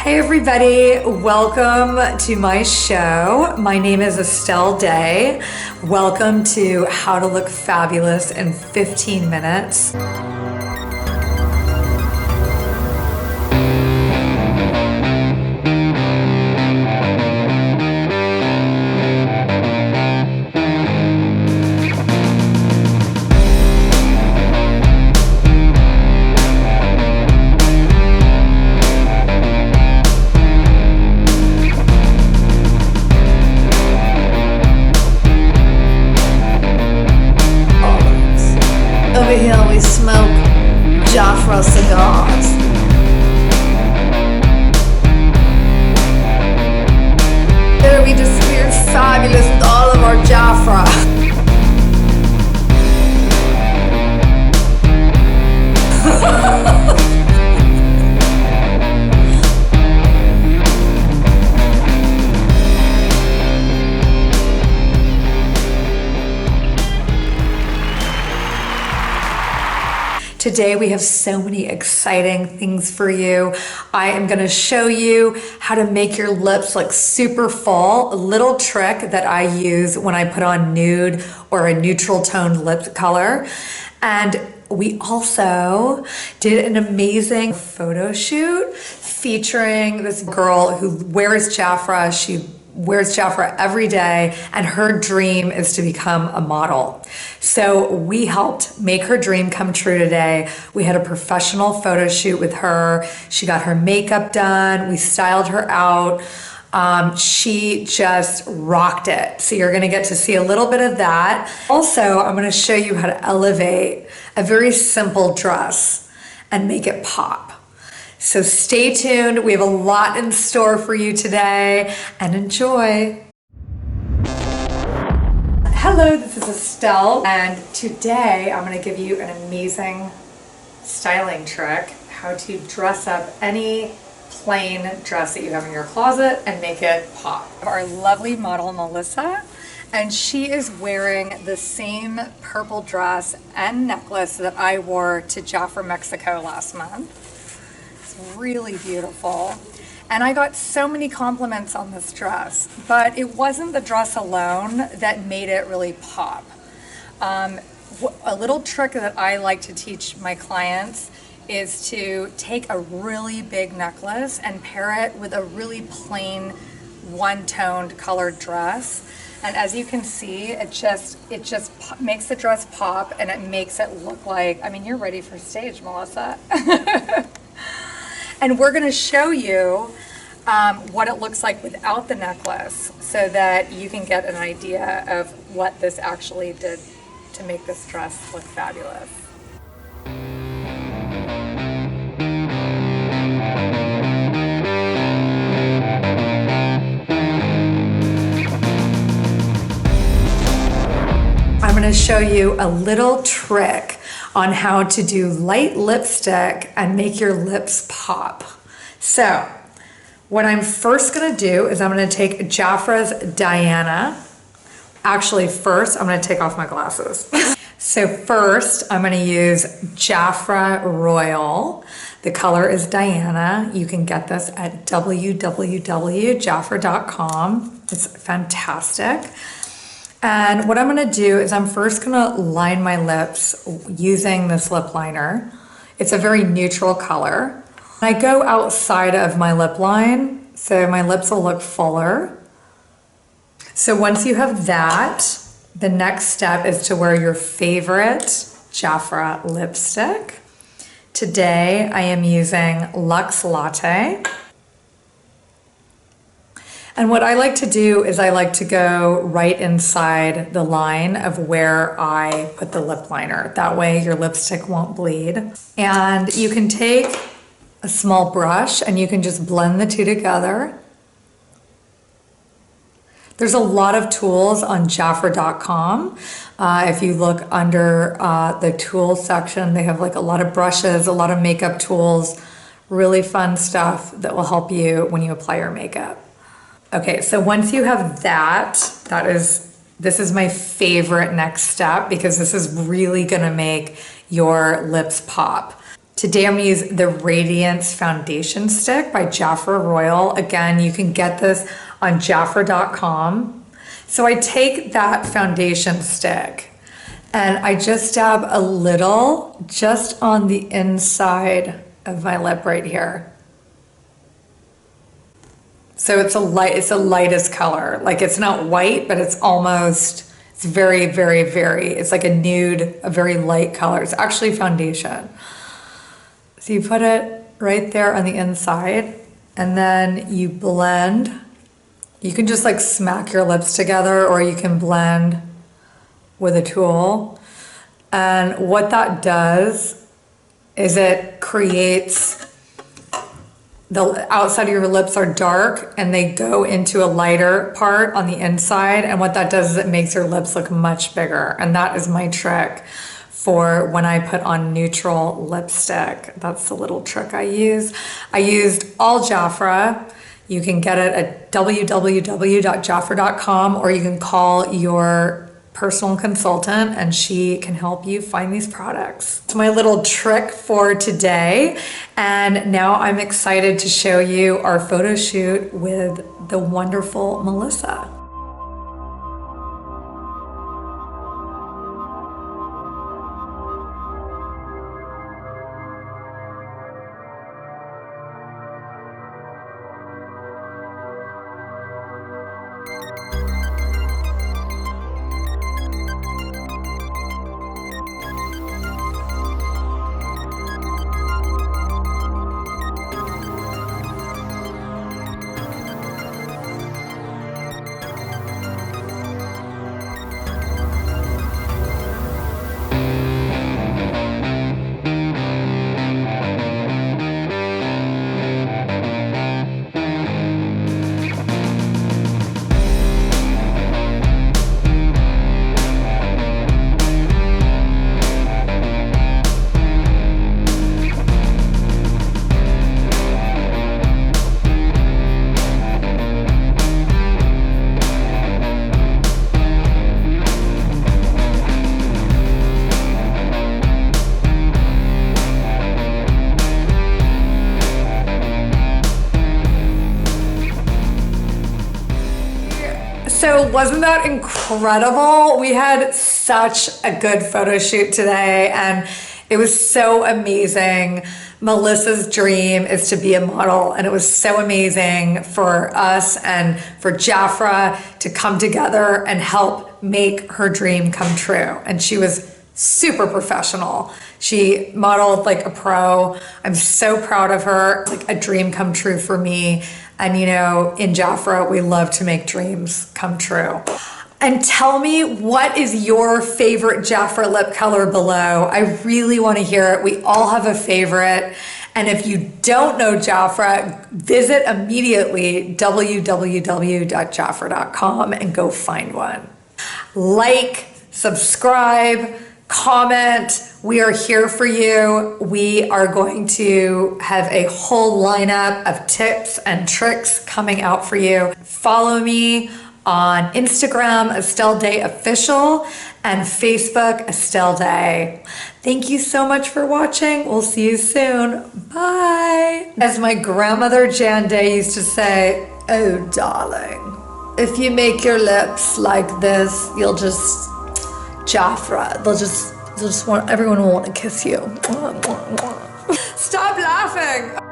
Hey everybody, welcome to my show. My name is Estelle Day. Welcome to How to Look Fabulous in 15 minutes. Over here we smoke JAFRA cigars. There we just feel fabulous with all of our JAFRA. Today we have so many exciting things for you. I am going to show you how to make your lips look super full. A little trick that I use when I put on nude or a neutral toned lip color. And we also did an amazing photo shoot featuring this girl who wears JAFRA. She wears JAFRA every day, and her dream is to become a model. So we helped make her dream come true today. We had a professional photo shoot with her. She got her makeup done. We styled her out. She just rocked it. So you're gonna get to see a little bit of that. Also, I'm gonna show you how to elevate a very simple dress and make it pop. So stay tuned. We have a lot in store for you today, and enjoy. Hello, this is Estelle, and today I'm going to give you an amazing styling trick, how to dress up any plain dress that you have in your closet and make it pop. Our lovely model Melissa, and she is wearing the same purple dress and necklace that I wore to JAFRA Mexico last month. Really beautiful, and I got so many compliments on this dress, but it wasn't the dress alone that made it really pop. A little trick that I like to teach my clients is to take a really big necklace and pair it with a really plain one-toned colored dress, and as you can see, it just makes the dress pop, and it makes it look like, I mean, you're ready for stage, Melissa. And we're going to show you what it looks like without the necklace so that you can get an idea of what this actually did to make this dress look fabulous. I'm going to show you a little trick on how to do light lipstick and make your lips pop. So what I'm first going to do is I'm going to take JAFRA's Diana. Actually, first I'm going to take off my glasses. So first I'm going to use JAFRA Royal. The color is Diana. You can get this at www.jafra.com. It's fantastic. And what I'm gonna do is I'm first gonna line my lips using this lip liner. It's a very neutral color. I go outside of my lip line, so my lips will look fuller. So once you have that, the next step is to wear your favorite JAFRA lipstick. Today I am using Luxe Latte. And what I like to do is I like to go right inside the line of where I put the lip liner. That way your lipstick won't bleed. And you can take a small brush and you can just blend the two together. There's a lot of tools on jafra.com. If you look under the tools section, they have like a lot of brushes, a lot of makeup tools, really fun stuff that will help you when you apply your makeup. Okay, so once you have that, this is my favorite next step because this is really gonna make your lips pop. Today I'm gonna use the Radiance Foundation Stick by JAFRA Royal. Again, you can get this on JAFRA.com. So I take that foundation stick and I just dab a little just on the inside of my lip right here. So it's the lightest color. Like it's not white, but it's almost, it's very, very, very, it's like a nude, a very light color. It's actually foundation. So you put it right there on the inside and then you blend. You can just like smack your lips together or you can blend with a tool. And what that does is it creates, the outside of your lips are dark and they go into a lighter part on the inside. And what that does is it makes your lips look much bigger. And that is my trick for when I put on neutral lipstick. That's the little trick I use. I used all JAFRA. You can get it at www.jafra.com or you can call your personal consultant and she can help you find these products. It's my little trick for today. And now I'm excited to show you our photo shoot with the wonderful Melissa. So wasn't that incredible? We had such a good photo shoot today and it was so amazing. Melissa's dream is to be a model and it was so amazing for us and for JAFRA to come together and help make her dream come true. And she was super professional. She modeled like a pro. I'm so proud of her, like a dream come true for me. And you know, in JAFRA, we love to make dreams come true. And tell me, what is your favorite JAFRA lip color below? I really want to hear it. We all have a favorite. And if you don't know JAFRA, visit immediately www.jafra.com and go find one. Like, subscribe, comment. We are here for you. We are going to have a whole lineup of tips and tricks coming out for you. Follow me on Instagram, Estelle Day Official, and Facebook, Estelle Day. Thank you so much for watching. We'll see you soon. Bye. As my grandmother Jan Day used to say, oh darling, if you make your lips like this, you'll just JAFRA. They'll just want, everyone will want to kiss you. Stop laughing.